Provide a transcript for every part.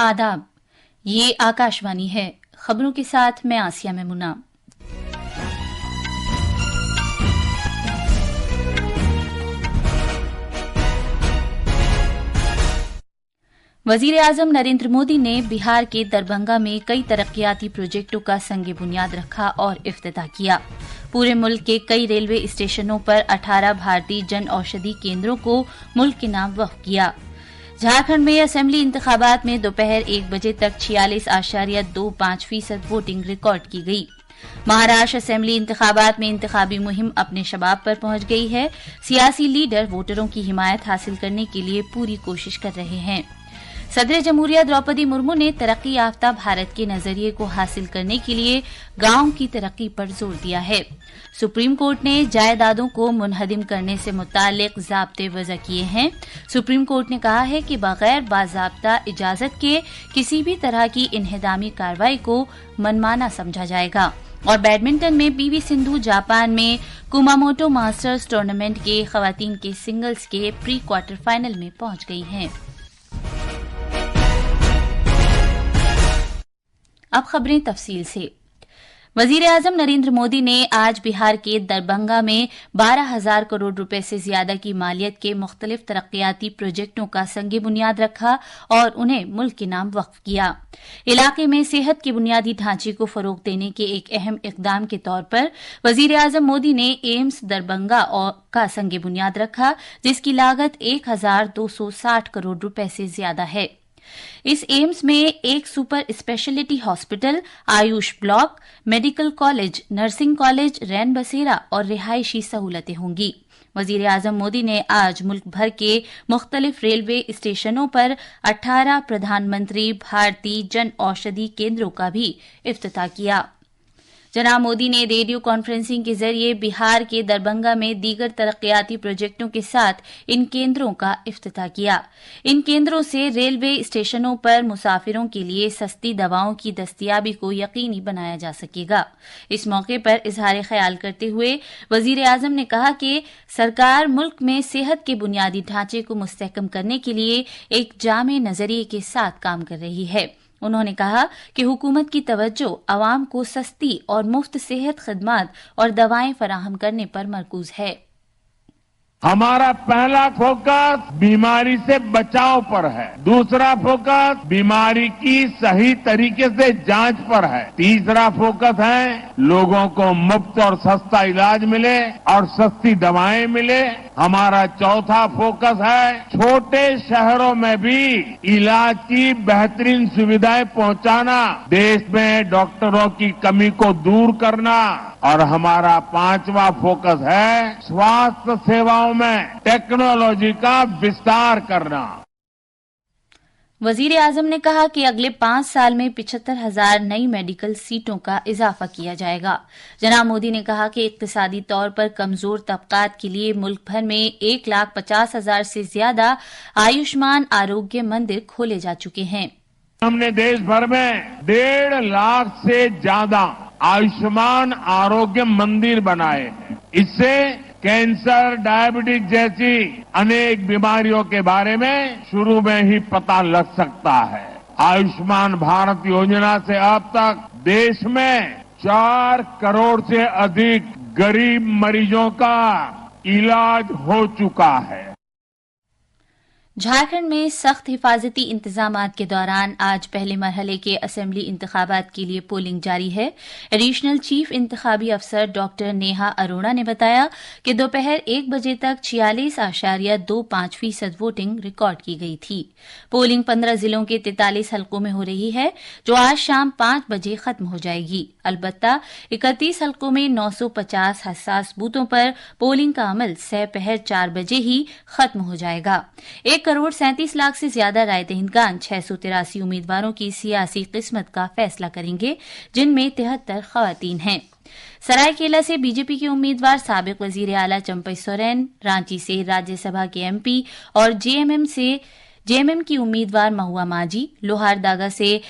आदाब, ये आकाशवाणी है। खबरों के साथ मैं आसिया मेमुना। वजीर आजम नरेंद्र मोदी ने बिहार के दरभंगा में कई तरक्याती प्रोजेक्टों का संग बुनियाद रखा और इफ्तिताह किया। पूरे मुल्क के कई रेलवे स्टेशनों पर 18 भारतीय जन औषधि केंद्रों को मुल्क के नाम वक्फ किया। झारखंड में असेंबली इंतखाबात में दोपहर 1 बजे तक 46.25% वोटिंग रिकॉर्ड की गई। महाराष्ट्र असेंबली इंतखाबात में इंतखाबी मुहिम अपने शबाब पर पहुंच गई है। सियासी लीडर वोटरों की हिमायत हासिल करने के लिए पूरी कोशिश कर रहे हैं। सदर जमहूरिया द्रौपदी मुर्मू ने तरक्की याफ्ता भारत के नजरिए को हासिल करने के लिए गांव की तरक्की पर जोर दिया है। सुप्रीम कोर्ट ने जायदादों को मुनहदिम करने से मुताल्लिक ज़ाब्ते वज़ा किए हैं। सुप्रीम कोर्ट ने कहा है कि बगैर बाज़ाब्ता इजाजत के किसी भी तरह की इन्हिदामी कार्रवाई को मनमाना समझा जाएगा। और बैडमिंटन में पीवी सिंधु जापान में कुमामोटो मास्टर्स टूर्नामेंट के खवातीन के सिंगल्स के प्री क्वार्टर फाइनल में पहुंच गई हैं। अब खबरें तफसील से। वजीर आजम नरेंद्र मोदी ने आज बिहार के दरभंगा में 12,000 करोड़ रुपए से ज्यादा की मालियत के मुख्तलिफ तरक्याती प्रोजेक्टों का संग बुनियाद रखा और उन्हें मुल्क के नाम वक्फ किया। इलाके में सेहत के बुनियादी ढांचे को फरोग देने के एक अहम इकदाम के तौर पर वजीर आजम मोदी ने एम्स दरभंगा का संग बुनियाद रखा, जिसकी लागत 1,260 करोड़ रुपए से ज्यादा है। इस एम्स में एक super speciality hospital, AYUSH block, medical college, nursing college, रैन बसेरा और रिहायशी सहूलतें होंगी। वजीर आजम मोदी ने आज मुल्क भर के मुख्तलिफ रेलवे स्टेशनों पर 18 प्रधानमंत्री भारतीय जन औषधि केंद्रों का भी इफ्तिताह किया। जनाब मोदी ने रेडियो कॉन्फ्रेंसिंग के जरिए बिहार के दरभंगा में दीगर तरक्याती प्रोजेक्टों के साथ इन केंद्रों का इफ्तिताह किया। इन केंद्रों से रेलवे स्टेशनों पर मुसाफिरों के लिए सस्ती दवाओं की दस्तयाबी को यकीनी बनाया जा सकेगा। इस मौके पर इजहार ख्याल करते हुए वजीर आजम ने कहा कि सरकार मुल्क में सेहत के बुनियादी ढांचे को मुस्तहकम करने के लिए एक जामे नजरिए के साथ काम कर रही है। उन्होंने कहा कि हुकूमत की तवज्जो अवाम को सस्ती और मुफ्त सेहत खदमात और दवाएं फराहम करने पर मरकूज है। हमारा पहला फोकस बीमारी से बचाव पर है, दूसरा फोकस बीमारी की सही तरीके से जांच पर है, तीसरा फोकस है लोगों को मुफ्त और सस्ता इलाज मिले और सस्ती दवाएं मिले। हमारा चौथा फोकस है छोटे शहरों में भी इलाज की बेहतरीन सुविधाएं पहुंचाना, देश में डॉक्टरों की कमी को दूर करना। और हमारा पांचवा फोकस है स्वास्थ्य सेवाओं में टेक्नोलॉजी का विस्तार करना। वजीर आजम ने कहा कि अगले 5 साल में 75,000 नई मेडिकल सीटों का इजाफा किया जाएगा। जनाब मोदी ने कहा कि इक्तिसादी तौर पर कमजोर तबकात के लिए मुल्क भर में 1,50,000 से ज्यादा आयुष्मान आरोग्य मंदिर खोले जा चुके हैं। हमने देश भर में 1.5 लाख से ज्यादा आयुष्मान आरोग्य मंदिर बनाए हैं। इससे कैंसर, डायबिटीज जैसी अनेक बीमारियों के बारे में शुरू में ही पता लग सकता है। आयुष्मान भारत योजना से अब तक देश में 4 करोड़ से अधिक गरीब मरीजों का इलाज हो चुका है। झारखंड में सख्त हिफाजती इंतजामात के दौरान आज पहले मरहले के असेंबली इंतखाबात के लिए पोलिंग जारी है। एडिशनल चीफ इंतखाबी अफसर डॉक्टर नेहा अरोड़ा ने बताया कि दोपहर 1 बजे तक 46.25% वोटिंग रिकॉर्ड की गई थी। पोलिंग 15 जिलों के 43 हलकों में हो रही है, जो आज शाम 5 बजे खत्म हो जाएगी। अलबत्ता 31 हलकों में 950 हसास बूथों पर पोलिंग का अमल सपहर 4 बजे ही खत्म हो जाएगा। 1,37,00,000 से ज्यादा राय दहिंदगान 683 उम्मीदवारों की सियासी किस्मत का फैसला करेंगे, जिनमें 73 खवातीन हैं। सरायकेला से बीजेपी के उम्मीदवार साबिक वजीर आला चंपई सोरेन, रांची से राज्यसभा के एमपी और जेएमएम की उम्मीदवार महुआ मांझी, लोहारदगा से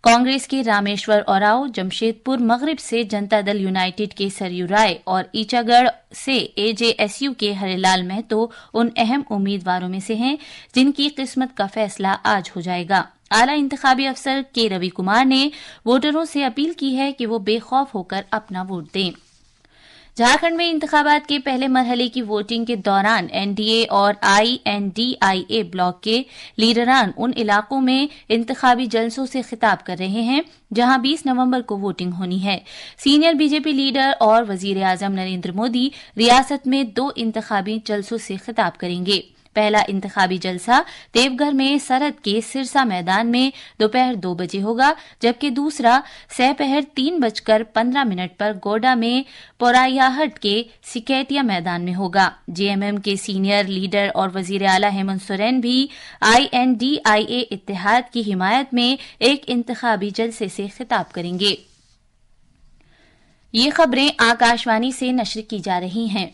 कांग्रेस के रामेश्वर ओरांव, जमशेदपुर मगरिब से जनता दल यूनाइटेड के सरयू राय और ईचागढ़ से एजेएसयू के हरिलाल महतो उन अहम उम्मीदवारों में से हैं जिनकी किस्मत का फैसला आज हो जाएगा। आला इंतखाबी अफसर के रवि कुमार ने वोटरों से अपील की है कि वो बेखौफ होकर अपना वोट दें। झारखंड में इंतखाबात के पहले मरहले की वोटिंग के दौरान एनडीए और आईएनडीआईए ब्लॉक के लीडरान उन इलाकों में इंतखाबी जलसों से खिताब कर रहे हैं जहां 20 नवंबर को वोटिंग होनी है। सीनियर बीजेपी लीडर और वजीर आजम नरेंद्र मोदी रियासत में 2 इंतखाबी जलसों से खिताब करेंगे। पहला इंतखाबी जलसा देवघर में सरहद के सिरसा मैदान में दोपहर 2 बजे होगा, जबकि दूसरा सपहर 3:15 पर गोड्डा में पोरायाहट के सिकैतिया मैदान में होगा। जेएमएम के सीनियर लीडर और वजीर आला हेमंत सोरेन भी आईएनडीआईए इत्तेहाद की हिमायत में एक इंतखाबी जलसे से खिताब करेंगे। ये खबरें आकाशवाणी से नश्र की जा रही हैं।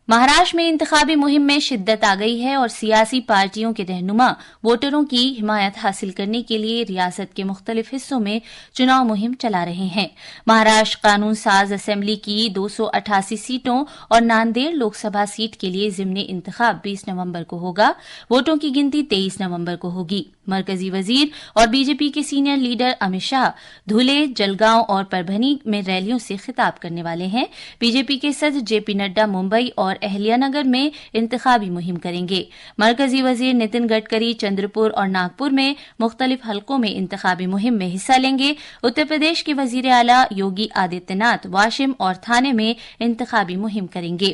महाराष्ट्र में इंतखाबी मुहिम में शिद्दत आ गई है और सियासी पार्टियों के रहनुमा वोटरों की हिमायत हासिल करने के लिए रियासत के मुख्तलिफ हिस्सों में चुनाव मुहिम चला रहे हैं। महाराष्ट्र कानून साज असेंबली की 288 सीटों और नांदेड़ लोकसभा सीट के लिए ज़िमनी इंतखाब 20 नवंबर को होगा। वोटों की गिनती 23 नवंबर को होगी। मरकजी वजीर और बीजेपी के सीनियर लीडर अमित शाह धुले, जलगांव और परभनी में रैलियों से खिताब करने वाले हैं। बीजेपी के सदर जेपी नड्डा मुंबई और अहल्यानगर में इंतखाबी मुहिम करेंगे। मरकजी वजीर नितिन गडकरी चंद्रपुर और नागपुर में मुख्तलिफ हलकों में इंतखाबी मुहिम में हिस्सा लेंगे। उत्तर प्रदेश के वजीर आला योगी आदित्यनाथ वाशिम और थाने में इंतखाबी मुहिम करेंगे।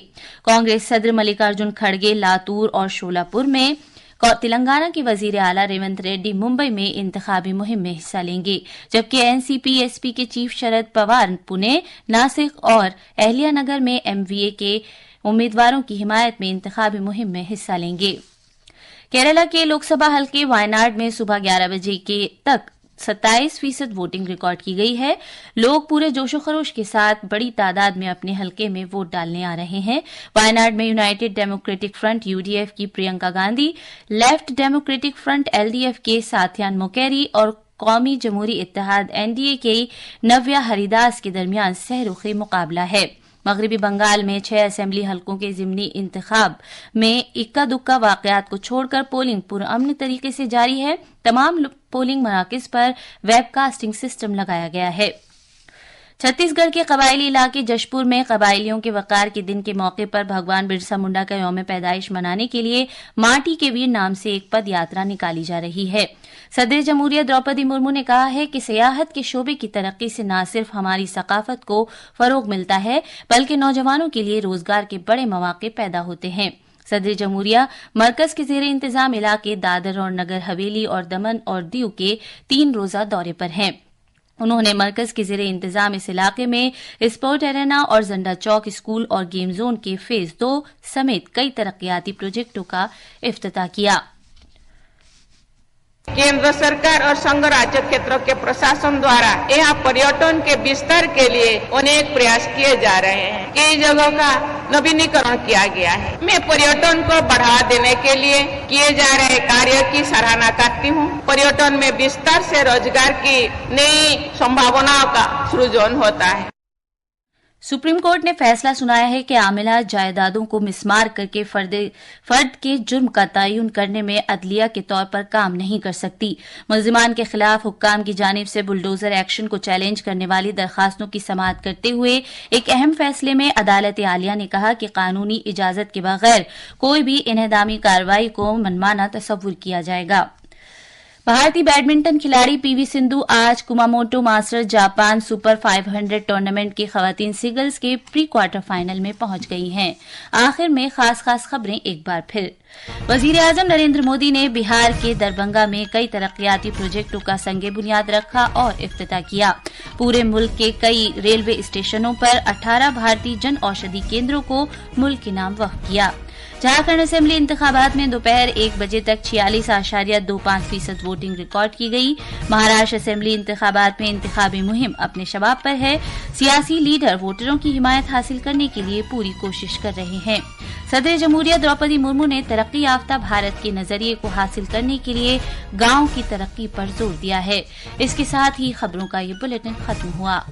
कांग्रेस सदर मल्लिकार्जुन खड़गे लातूर और शोलापुर में, तेलंगाना के वजीर आला रेवंत रेड्डी मुंबई में इंतखाबी मुहिम में हिस्सा लेंगे, जबकि एनसीपी एसपी के चीफ शरद पवार पुणे, नासिक और अहल्यानगर में एमवीए के उम्मीदवारों की हिमायत में इंतखाबी मुहिम में हिस्सा लेंगे। केरला के लोकसभा हलके वायनाड में सुबह 11 बजे के तक 27% वोटिंग रिकॉर्ड की गई है। लोग पूरे जोशो खरोश के साथ बड़ी तादाद में अपने हलके में वोट डालने आ रहे हैं। वायनाड में यूनाइटेड डेमोक्रेटिक फ्रंट यूडीएफ की Priyanka Gandhi, left democratic front LDF के साथियान मोकेरी और कौमी जमहूरी इत्तेहाद एनडीए के नव्या हरिदास के दरमियान सहरुखी मुकाबला है। मगरबी बंगाल में 6 असेंबली हलकों के ज़िमनी इंतखाब में इक्का दुक्का वाकयात को छोड़कर पोलिंग पुरअमन तरीके से जारी है। तमाम पोलिंग मराकज़ पर वेबकास्टिंग सिस्टम लगाया गया है। छत्तीसगढ़ के कबायली इलाके जशपुर में कबायलियों के वकार के दिन के मौके पर भगवान बिरसा मुंडा का यौम पैदाइश मनाने के लिए माटी के वीर नाम से एक पद यात्रा निकाली जा रही है। सदर जमहूरिया द्रौपदी मुर्मू ने कहा है कि सियाहत के शोबे की तरक्की से न सिर्फ हमारी सकाफत को फरोग मिलता है, बल्कि नौजवानों के लिए रोजगार के बड़े मौके पैदा होते हैं। सदर जमहूरिया मरकज के ज़ेरे इंतजाम इलाके दादर और नगर हवेली और दमन और दीव के 3 रोजा दौरे पर हैं। उन्होंने मरकज के ज़ेरे इंतजाम इस इलाके में स्पोर्ट एरेना और जंडा चौक स्कूल और गेम जोन के फेज 2 समेत कई तरक्याती प्रोजेक्टों का इफ्तिताह किया। केंद्र सरकार और संघ राज्य क्षेत्रों के प्रशासन द्वारा यहाँ पर्यटन के विस्तार के लिए अनेक प्रयास किए जा रहे हैं। कई जगहों का नवीनीकरण किया गया है। मैं पर्यटन को बढ़ावा देने के लिए किए जा रहे कार्य की सराहना करती हूँ। पर्यटन में विस्तार से रोजगार की नई संभावनाओं का सृजन होता है। सुप्रीम कोर्ट ने फैसला सुनाया है कि आमिला जायदादों को मिसमार करके फर्द के जुर्म का तयन करने में अदलिया के तौर पर काम नहीं कर सकती। मुल्जिमान के खिलाफ हुक्काम की जानिब से बुलडोजर एक्शन को चैलेंज करने वाली दरखास्तों की समाअत करते हुए एक अहम फैसले में अदालत आलिया ने कहा कि कानूनी इजाजत के बगैर कोई भी इन्हदामी कार्रवाई को मनमाना तस्वुर किया जाएगा। भारतीय बैडमिंटन खिलाड़ी पीवी सिंधु आज Kumamoto masters Japan super 500 tournament के खवातीन सिंगल्स के प्री क्वार्टर फाइनल में पहुंच गई हैं। आखिर में खास खबरें एक बार फिर। वजीर आजम नरेंद्र मोदी ने बिहार के दरभंगा में कई तरक्याती प्रोजेक्टों का संगे बुनियाद रखा और इफ्तिताह किया। पूरे मुल्क के कई रेलवे स्टेशनों पर 18 भारतीय जन औषधि केंद्रों को मुल्क के नाम वक्फ किया। झारखंड असेंबली इंतखाबात में दोपहर 1 बजे तक 46.25% वोटिंग रिकॉर्ड की गई। महाराष्ट्र असेंबली इंतखाबात में इंतखाबी मुहिम अपने शबाब पर है। सियासी लीडर वोटरों की हिमायत हासिल करने के लिए पूरी कोशिश कर रहे हैं। सदर जमहूरिया द्रौपदी मुर्मू ने तरक्की याफ्ता भारत के नजरिए को हासिल करने के लिए गांव की तरक्की पर जोर दिया है। इसके साथ ही खबरों का ये बुलेटिन खत्म हुआ।